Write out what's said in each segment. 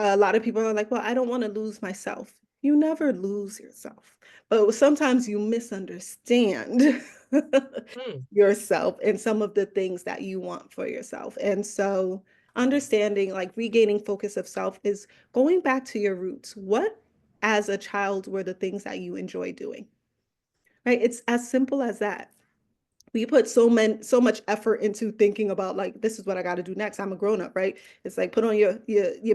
A lot of people are like, well, I don't want to lose myself. You never lose yourself, but sometimes you misunderstand Mm, yourself and some of the things that you want for yourself. And so, understanding, like regaining focus of self, is going back to your roots. What, as a child, were the things that you enjoy doing? Right? It's as simple as that. We put so much effort into thinking about, like, this is what I got to do next. I'm a grown up, right? It's like, put on your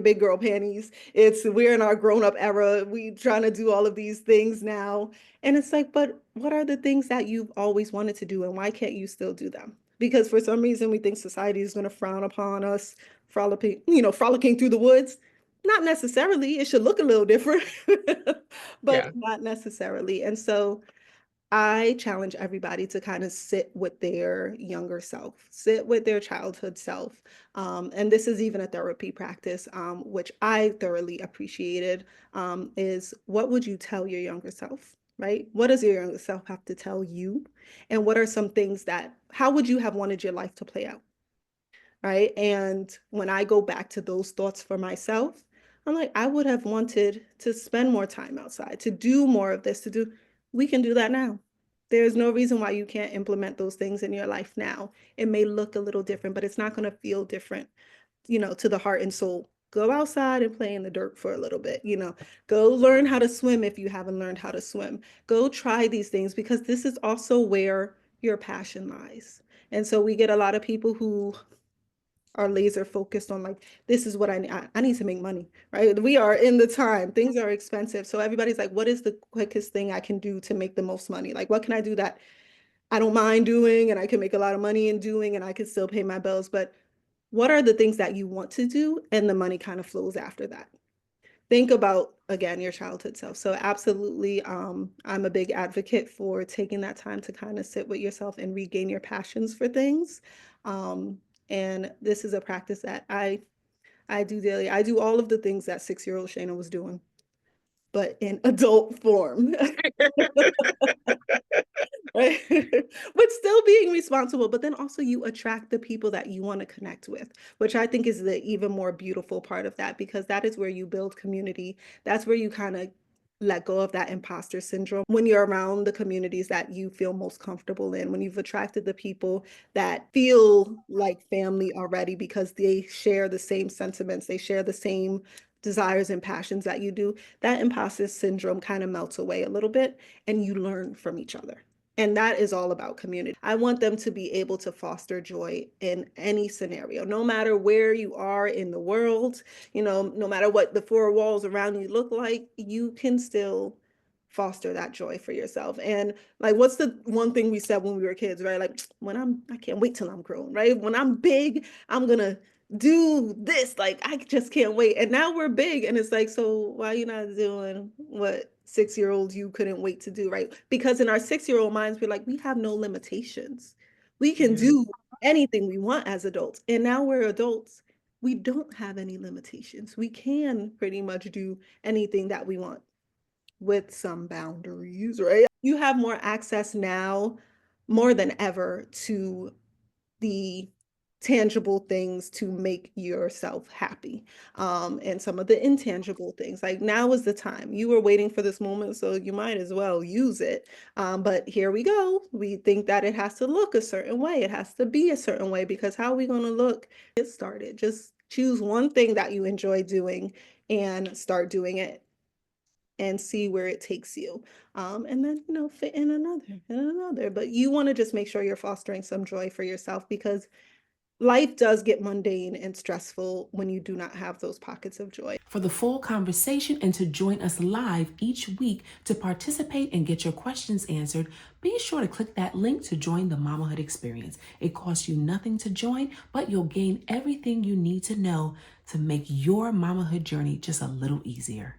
big girl panties. It's, we're in our grown up era. We trying to do all of these things now, and it's like, but what are the things that you've always wanted to do, and why can't you still do them? Because for some reason we think society is going to frown upon us frolicking through the woods. Not necessarily. It should look a little different, but yeah. not necessarily. And so I challenge everybody to kind of sit with their younger self, sit with their childhood self. And this is even a therapy practice, which I thoroughly appreciated, is what would you tell your younger self, right? What does your younger self have to tell you? And what are some things that, how would you have wanted your life to play out? Right. And when I go back to those thoughts for myself, I'm like, I would have wanted to spend more time outside, to do more of this, to do, we can do that now. There's no reason why you can't implement those things in your life now. It may look a little different, but it's not going to feel different, to the heart and soul. Go outside and play in the dirt for a little bit, go learn how to swim if you haven't learned how to swim. Go try these things, because this is also where your passion lies. And so we get a lot of people who are laser focused on, like, this is what I need. I need to make money, right? We are in the time, things are expensive. So everybody's like, what is the quickest thing I can do to make the most money? Like, what can I do that I don't mind doing and I can make a lot of money in doing and I can still pay my bills? But what are the things that you want to do? And the money kind of flows after that. Think about, again, your childhood self. So absolutely, I'm a big advocate for taking that time to kind of sit with yourself and regain your passions for things. Um, and this is a practice that I do daily. I do all of the things that 6-year-old Shayna was doing, but in adult form. Right? But still being responsible, but then also you attract the people that you want to connect with, which I think is the even more beautiful part of that, because that is where you build community. That's where you kind of let go of that imposter syndrome, when you're around the communities that you feel most comfortable in, when you've attracted the people that feel like family already because they share the same sentiments, they share the same desires and passions that you do. That imposter syndrome kind of melts away a little bit, and you learn from each other. And that is all about community. I want them to be able to foster joy in any scenario, no matter where you are in the world, no matter what the four walls around you look like, you can still foster that joy for yourself. And, like, what's the one thing we said when we were kids, right? Like, I can't wait till I'm grown, right? When I'm big, I'm gonna do this. Like, I just can't wait. And now we're big, and it's like, so why are you not doing what 6-year-old you couldn't wait to do, right? Because in our 6-year-old minds, we're like, we have no limitations. We can Yeah. do anything we want as adults. And now we're adults. We don't have any limitations. We can pretty much do anything that we want with some boundaries, right? You have more access now, more than ever, to the tangible things to make yourself happy. And some of the intangible things, like, now is the time. You were waiting for this moment, so you might as well use it. But here we go. We think that it has to look a certain way. It has to be a certain way, because how are we going to look? Get started. Just choose one thing that you enjoy doing and start doing it, and see where it takes you. And then, fit in another and another. But you want to just make sure you're fostering some joy for yourself, because life does get mundane and stressful when you do not have those pockets of joy. For the full conversation and to join us live each week to participate and get your questions answered, be sure to click that link to join the Mamahood Experience. It costs you nothing to join, but you'll gain everything you need to know to make your mamahood journey just a little easier.